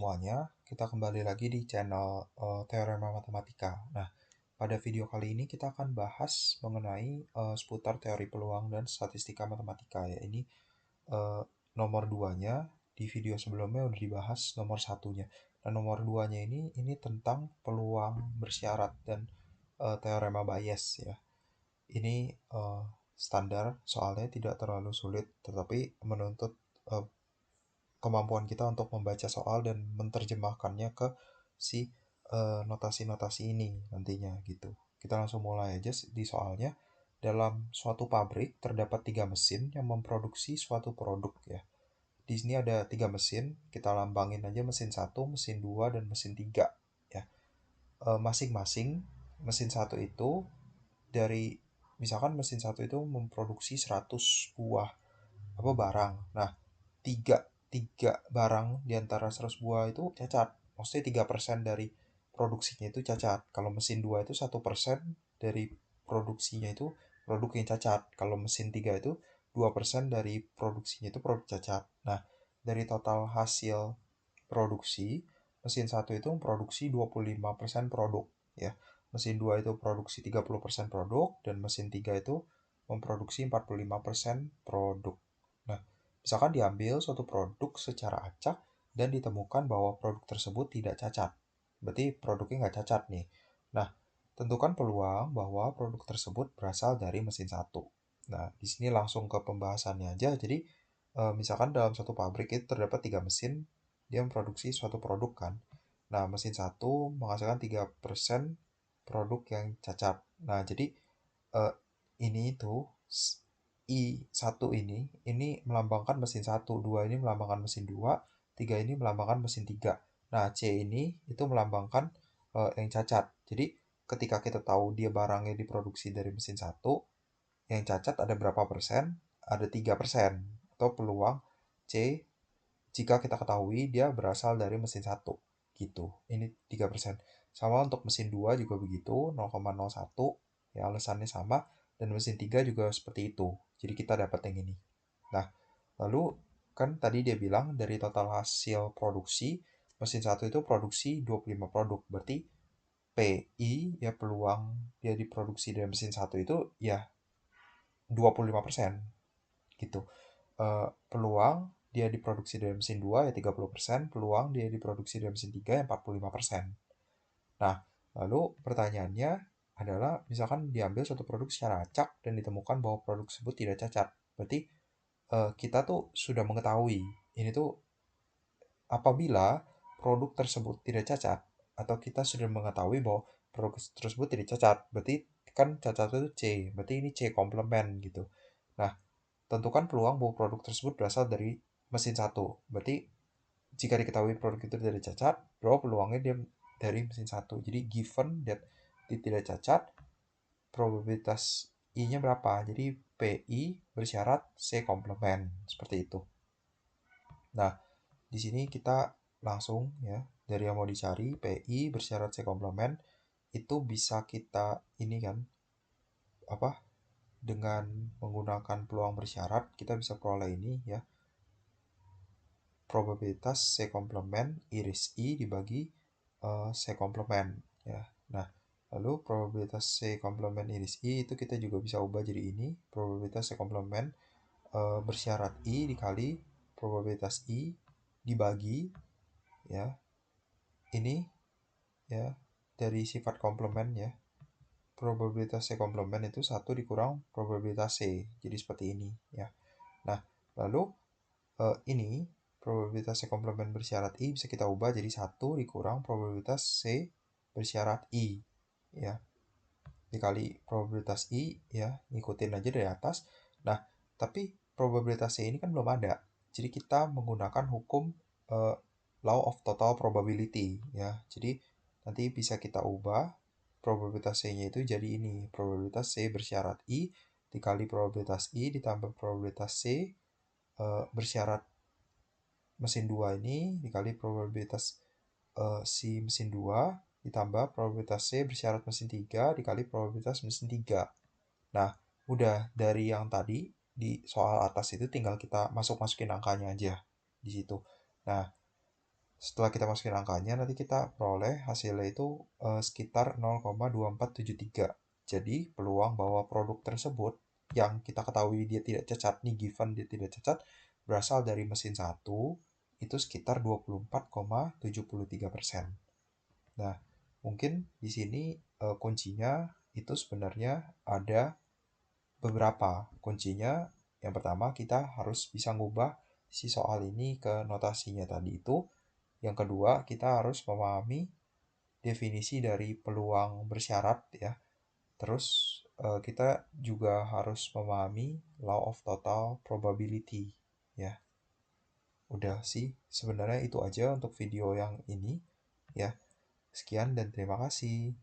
Semuanya, kita kembali lagi di channel Teorema Matematika. Nah, pada video kali ini kita akan bahas mengenai seputar teori peluang dan statistika matematika ya. Ini nomor 2-nya, di video sebelumnya udah dibahas nomor 1-nya. Dan nomor 2-nya ini tentang peluang bersyarat dan teorema Bayes ya. Ini standar, soalnya tidak terlalu sulit, tetapi menuntut kemampuan kita untuk membaca soal dan menerjemahkannya ke si notasi-notasi ini nantinya gitu. Kita langsung mulai aja di soalnya. Dalam suatu pabrik terdapat 3 mesin yang memproduksi suatu produk ya. Di sini ada 3 mesin, kita lambangin aja mesin 1, mesin 2, dan mesin 3 ya. Masing-masing mesin 1 itu dari misalkan mesin 1 itu memproduksi 100 buah barang. Nah, tiga tiga barang di antara 100 buah itu cacat. Maksudnya 3% dari produksinya itu cacat. Kalau mesin 2 itu 1% dari produksinya itu produk yang cacat. Kalau mesin 3 itu 2% dari produksinya itu produk cacat. Nah, dari total hasil produksi, mesin 1 itu memproduksi 25% produk ya. Mesin 2 itu produksi 30% produk dan mesin 3 itu memproduksi 45% produk. Nah, misalkan diambil suatu produk secara acak dan ditemukan bahwa produk tersebut tidak cacat. Berarti produknya nggak cacat nih. Nah, tentukan peluang bahwa produk tersebut berasal dari mesin 1. Nah, di sini langsung ke pembahasannya aja. Jadi, misalkan dalam suatu pabrik itu terdapat 3 mesin, dia memproduksi suatu produk kan. Nah, mesin 1 menghasilkan 3% produk yang cacat. Nah, jadi eh, ini itu I1 ini melambangkan mesin 1, 2 ini melambangkan mesin 2, 3 ini melambangkan mesin 3. Nah, C ini itu melambangkan yang cacat. Jadi, ketika kita tahu dia barangnya diproduksi dari mesin 1, yang cacat ada berapa persen? Ada 3%. Atau peluang C jika kita ketahui dia berasal dari mesin 1. Gitu. Ini 3%. Sama untuk mesin 2 juga begitu, 0,01. Ya, alasannya sama. Dan mesin 3 juga seperti itu. Jadi kita dapat yang ini. Nah, lalu kan tadi dia bilang dari total hasil produksi, mesin 1 itu produksi 25 produk. Berarti PI, ya peluang dia diproduksi dari mesin 1 itu ya 25%. Gitu. Peluang dia diproduksi dari mesin 2 ya 30%, peluang dia diproduksi dari mesin 3 ya 45%. Nah, lalu pertanyaannya adalah misalkan diambil suatu produk secara acak dan ditemukan bahwa produk tersebut tidak cacat. Berarti kita tuh sudah mengetahui ini tuh apabila produk tersebut tidak cacat atau kita sudah mengetahui bahwa produk tersebut tidak cacat, berarti kan cacat itu C, berarti ini C komplement gitu. Nah, tentukan peluang bahwa produk tersebut berasal dari mesin 1. Berarti jika diketahui produk itu tidak cacat, berapa peluangnya dia dari mesin 1. Jadi given that dia tidak cacat, probabilitas I-nya berapa? Jadi PI bersyarat C komplement. Seperti itu. Nah, di sini kita langsung ya, dari yang mau dicari, PI bersyarat C komplement, itu bisa kita ini kan, dengan menggunakan peluang bersyarat, kita bisa peroleh ini ya, probabilitas C komplement iris I dibagi C komplement ya. Nah, lalu probabilitas C komplement iris I itu kita juga bisa ubah jadi ini, probabilitas C komplement bersyarat I dikali probabilitas I dibagi ya. Ini ya dari sifat komplement ya. Probabilitas C komplement itu 1 dikurang probabilitas C. Jadi seperti ini ya. Nah, lalu ini probabilitas C komplement bersyarat I bisa kita ubah jadi 1 dikurang probabilitas C bersyarat I ya, dikali probabilitas I ya, ngikutin aja dari atas. Nah, tapi probabilitas C ini kan belum ada, jadi kita menggunakan hukum law of total probability ya. Jadi nanti bisa kita ubah probabilitas C-nya itu jadi ini, probabilitas C bersyarat I dikali probabilitas I ditambah probabilitas C bersyarat mesin 2 ini dikali probabilitas si mesin 2 ditambah probabilitas C bersyarat mesin 3 dikali probabilitas mesin 3. Nah, udah dari yang tadi di soal atas itu tinggal kita masukin angkanya aja di situ. Nah, Setelah kita masukin angkanya, nanti kita peroleh hasilnya itu sekitar 0,2473. Jadi, peluang bahwa produk tersebut yang kita ketahui dia tidak cacat, nih given dia tidak cacat, berasal dari mesin satu, itu sekitar 24,73%. Nah, mungkin di sini kuncinya itu sebenarnya ada beberapa. Kuncinya yang pertama kita harus bisa ngubah si soal ini ke notasinya tadi itu. Yang kedua, kita harus memahami definisi dari peluang bersyarat ya. Terus kita juga harus memahami law of total probability ya. Udah sih, sebenarnya itu aja untuk video yang ini ya. Sekian dan terima kasih.